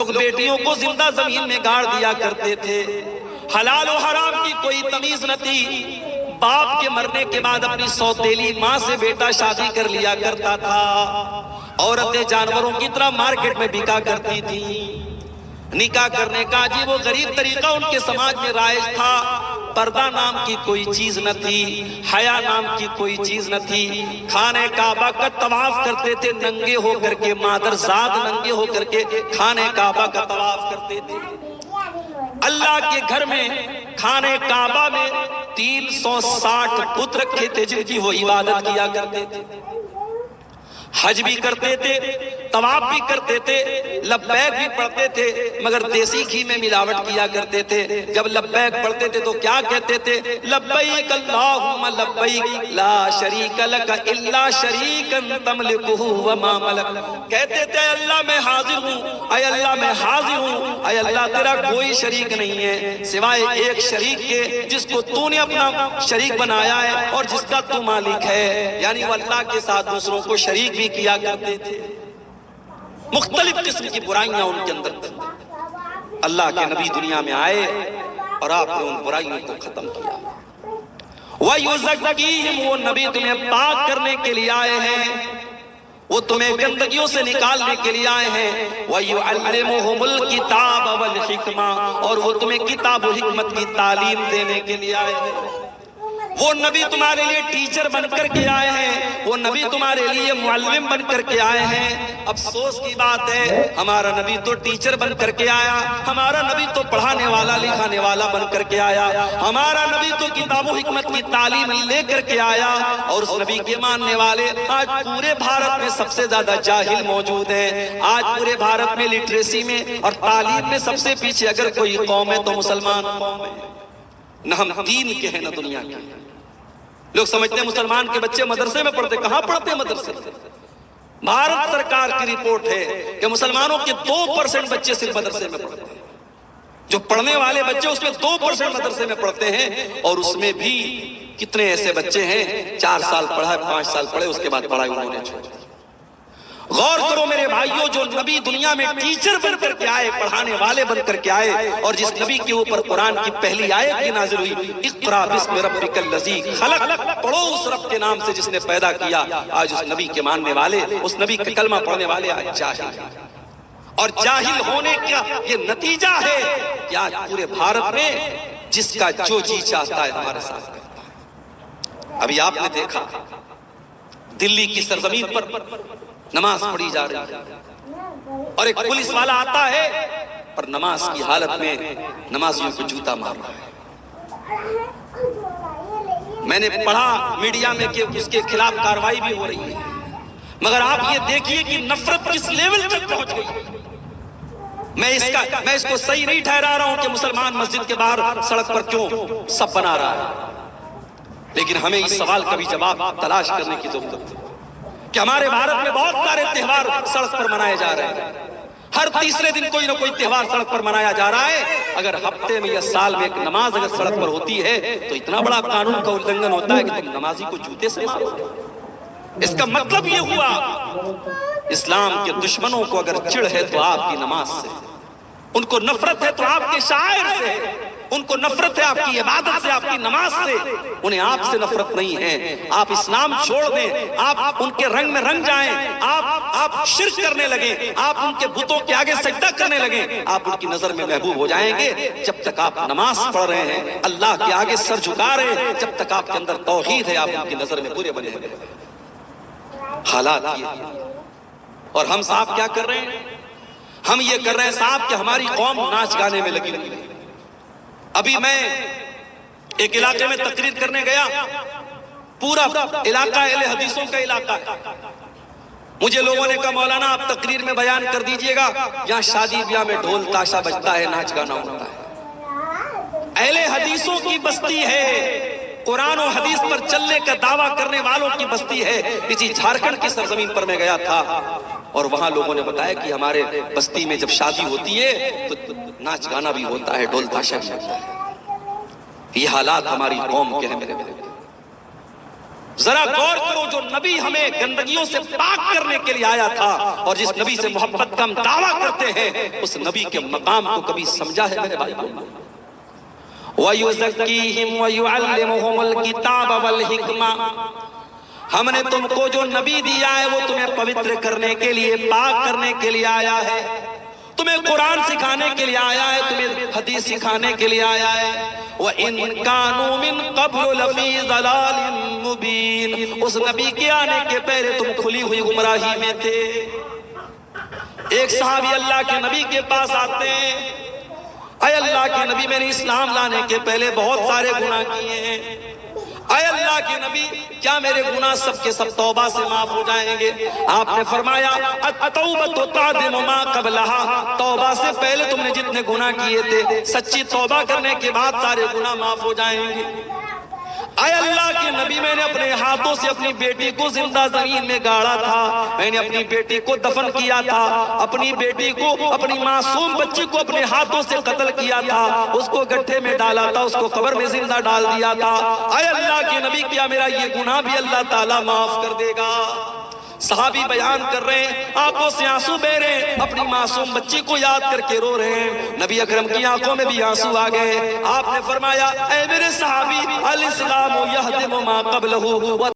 لوگ بیٹیوں کو زندہ زمین میں گاڑ دیا کرتے تھے، حلال و حرام کی کوئی تمیز نہ تھی۔ باپ کے مرنے کے بعد اپنی سوتیلی ماں سے بیٹا شادی کر لیا کرتا تھا۔ عورتیں جانوروں کی طرح مارکیٹ میں بکا کرتی تھیں۔ نکاح کرنے کا عجیب و غریب طریقہ ان کے سماج میں رائج تھا۔ پردہ نام کی کوئی چیز نہ تھی، حیا نام کی کوئی چیز نہ تھی۔ خانہ کعبہ کا طواف کرتے تھے ننگے ہو کر کے، مادر زاد ننگے ہو کر کے خانہ کعبہ کا طواف کرتے تھے۔ اللہ کے گھر میں خانہ کعبہ میں 360 بت رکھے تھے جن کی وہ عبادت کیا کرتے تھے۔ حج بھی کرتے تھے، طواف بھی کرتے تھے، لبیک بھی پڑھتے تھے، مگر دیسی گھی میں ملاوٹ کیا کرتے تھے۔ جب لبیک پڑھتے تھے تو کیا کہتے تھے؟ لبیک اللہم لبیک لا شریک لک الا شریکا تملکہ وما ملک۔ کہتے تھے اے اللہ میں حاضر ہوں، اے اللہ میں حاضر ہوں، اے اللہ تیرا کوئی شریک نہیں ہے سوائے ایک شریک کے جس کو تو نے اپنا شریک بنایا ہے اور جس کا تو مالک ہے۔ یعنی وہ اللہ کے ساتھ دوسروں کو شریک بھی کیا کرتے تھے۔ مختلف قسم کی برائیاں ان کے اندر تھیں۔ اللہ کے نبی دنیا میں آئے اور آپ نے ان برائیوں کو ختم کیا۔ وَيُزَكِّيهِمْ، وہ نبی تمہیں پاک کرنے کے لیے آئے ہیں، وہ تمہیں گندگیوں سے نکالنے کے لیے آئے ہیں۔ وَيُعَلِّمُهُمُ الْكِتَابَ وَالْحِكْمَةَ، اور وہ تمہیں کتاب و حکمت کی تعلیم دینے کے لیے آئے ہیں۔ وہ نبی تمہارے لیے ٹیچر بن کر کے آئے ہیں، وہ نبی تمہارے لیے معلم بن کر کے آئے ہیں۔ افسوس کی بات ہے ہمارا نبی تو ٹیچر بن کر کے آیا، ہمارا نبی تو پڑھانے والا لکھانے والا بن کر کے آیا، ہمارا نبی تو کتاب و حکمت کی تعلیم لے کر کے آیا، اور اس نبی کے ماننے والے آج پورے بھارت میں سب سے زیادہ جاہل موجود ہیں۔ آج پورے بھارت میں لٹریسی میں اور تعلیم میں سب سے پیچھے اگر کوئی قوم ہے تو مسلمان قوم ہے۔ نہ ہم دین کے ہیں نہ دنیا کے۔ لوگ سمجھتے ہیں مسلمان کے بچے مدرسے میں پڑھتے، کہاں پڑھتے ہیں مدرسے میں؟ بھارت سرکار کی رپورٹ ہے کہ مسلمانوں کے 2% بچے صرف مدرسے میں پڑھتے ہیں۔ جو پڑھنے والے بچے اس میں 2% مدرسے میں پڑھتے ہیں، اور اس میں بھی کتنے ایسے بچے ہیں 4 سال پڑھا 5 سال پڑھے اس کے بعد پڑھائی انہوں نے چھوڑ دی۔ غور کرو میرے بھائیوں، جو نبی دنیا میں ٹیچر بن کر کے آئے، پڑھانے والے بن کر کے آئے، اور جس نبی کے اوپر قرآن کی پہلی آیت کی نازل ہوئی، اقرا بسم ربک الذی خلق، پڑھو اس رب کے نام سے جس نے پیدا کیا، آج اس نبی کے ماننے والے، اس نبی کا کلمہ پڑھنے والے آج جاہل ہیں۔ اور جاہل ہونے کا یہ نتیجہ ہے کہ آج پورے بھارت میں جس کا جو جی چاہتا ہے ہمارے ساتھ کرتا ہے۔ ابھی آپ نے دیکھا دلی کی سرزمین پر نماز پڑھی جا رہی ہے، اور ایک پولیس والا آتا ہے اور نماز کی حالت میں نمازیوں کو جوتا مار رہا ہے۔ میں نے پڑھا میڈیا میں کہ اس کے خلاف کارروائی بھی ہو رہی ہے، مگر آپ یہ دیکھیے کہ نفرت کس لیول تک پہنچ گئی۔ میں اس کو صحیح نہیں ٹھہرا رہا ہوں کہ مسلمان مسجد کے باہر سڑک پر کیوں سب بنا رہا ہے، لیکن ہمیں اس سوال کا بھی جواب تلاش کرنے کی ضرورت ہے کہ ہمارے بھارت میں بہت سارے تہوار سڑک پر منائے جا رہے ہیں۔ ہر تیسرے دن کوئی نہ کوئی تہوار سڑک پر منایا جا رہا ہے۔ اگر ہفتے میں یا سال میں ایک نماز اگر سڑک پر ہوتی ہے تو اتنا بڑا قانون کا النگھن ہوتا ہے کہ تم نمازی کو جوتے سے مارو۔ اس کا مطلب یہ ہوا اسلام کے دشمنوں کو اگر چڑ ہے تو آپ کی نماز سے، ان کو نفرت ہے تو آپ کے شاعر سے، ان کو نفرت ہے آپ کی عبادت سے، آپ کی نماز سے، انہیں آپ سے نفرت نہیں ہے۔ آپ اسلام چھوڑ دیں، آپ ان کے رنگ میں رنگ جائیں، آپ شرک کرنے لگیں، آپ ان کے بتوں کے آگے سجدہ کرنے لگیں، آپ ان کی نظر میں محبوب ہو جائیں گے۔ جب تک آپ نماز پڑھ رہے ہیں، اللہ کے آگے سر جھکا رہے ہیں، جب تک آپ کے اندر توحید ہے، آپ ان کی نظر میں برے بنے ہیں۔ حالات یہ ہیں، اور ہم صاحب کیا کر رہے ہیں؟ ہم یہ کر رہے ہیں صاحب کہ ہماری قوم ناچ گانے میں لگی ہوئی ہے۔ ابھی میں ایک علاقے میں تقریر کرنے گیا، پورا علاقہ اہل حدیثوں کا علاقہ ہے۔ مجھے لوگوں نے کہا مولانا آپ تقریر میں بیان کر دیجئے گا، یہاں شادی بیاہ میں ڈھول تاشا بجتا ہے، ناچ گانا ہوتا ہے۔ اہل حدیثوں کی بستی ہے، قرآن و حدیث پر چلنے کا دعویٰ کرنے والوں کی بستی ہے۔ کسی جھارکھنڈ کی سرزمین پر میں گیا تھا، اور وہاں لوگوں نے بتایا کہ ہمارے بستی میں جب شادی ہوتی ہے تو ناچ گانا بھی ہوتا ہے، ڈھول تاشا بھی ہوتا ہے۔ یہ حالات ہماری قوم کے ہیں میرے۔ ذرا غور کرو، جو نبی ہمیں گندگیوں سے پاک کرنے کے لیے آیا تھا اور جس نبی سے محبت کا ہم دعویٰ کرتے ہیں، اس نبی کے مقام کو کبھی سمجھا ہے میرے بھائیوں؟ وَيُزَكِّيهِمْ وَيُعَلِّمُهُمُ الْكِتَابَ وَالْحِكْمَةَ، ہم نے تم کو جو نبی دیا ہے وہ تمہیں پوتر کرنے کے لیے، پاک کرنے کے لیے آیا ہے، تمہیں قرآن سکھانے کے لیے آیا ہے، تمہیں حدیث سکھانے کے لیے آیا ہے۔ وَإِن كَانُوا مِن قَبْلُ لَفِي ضَلَالٍ مُبِينٍ، اس نبی کے آنے کے پہلے تم کھلی ہوئی گمراہی میں تھے۔ ایک صحابی اللہ کے نبی کے پاس آتے ہیں، اے اللہ کے نبی، میں نے اسلام لانے کے پہلے بہت سارے گناہ کیے ہیں، اے اللہ کے نبی کیا میرے گناہ سب کے سب توبہ سے معاف ہو جائیں گے؟ آپ نے فرمایا التوبۃ تعدم ما قبلها، توبہ سے پہلے تم نے جتنے گناہ کیے تھے، سچی توبہ کرنے کے بعد سارے گناہ معاف ہو جائیں گے۔ اے اللہ کے نبی، میں نے اپنے ہاتھوں سے اپنی بیٹی کو زندہ زمین میں گاڑا تھا، میں نے اپنی بیٹی کو دفن کیا تھا، اپنی بیٹی کو، اپنی معصوم بچی کو اپنے ہاتھوں سے قتل کیا تھا، اس کو گڈھے میں ڈالا تھا، اس کو قبر میں زندہ ڈال دیا تھا۔ اے اللہ کے نبی کیا میرا یہ گناہ بھی اللہ تعالیٰ معاف کر دے گا؟ صحابی بیان کر رہے ہیں، آنکھوں سے آنسو بہ رہے ہیں، اپنی معصوم بچی کو یاد کر کے رو رہے ہیں۔ نبی اکرم کی آنکھوں میں بھی آنسو آ گئے۔ آپ نے فرمایا اے میرے صحابی، الاسلام یہدم ما قبلہ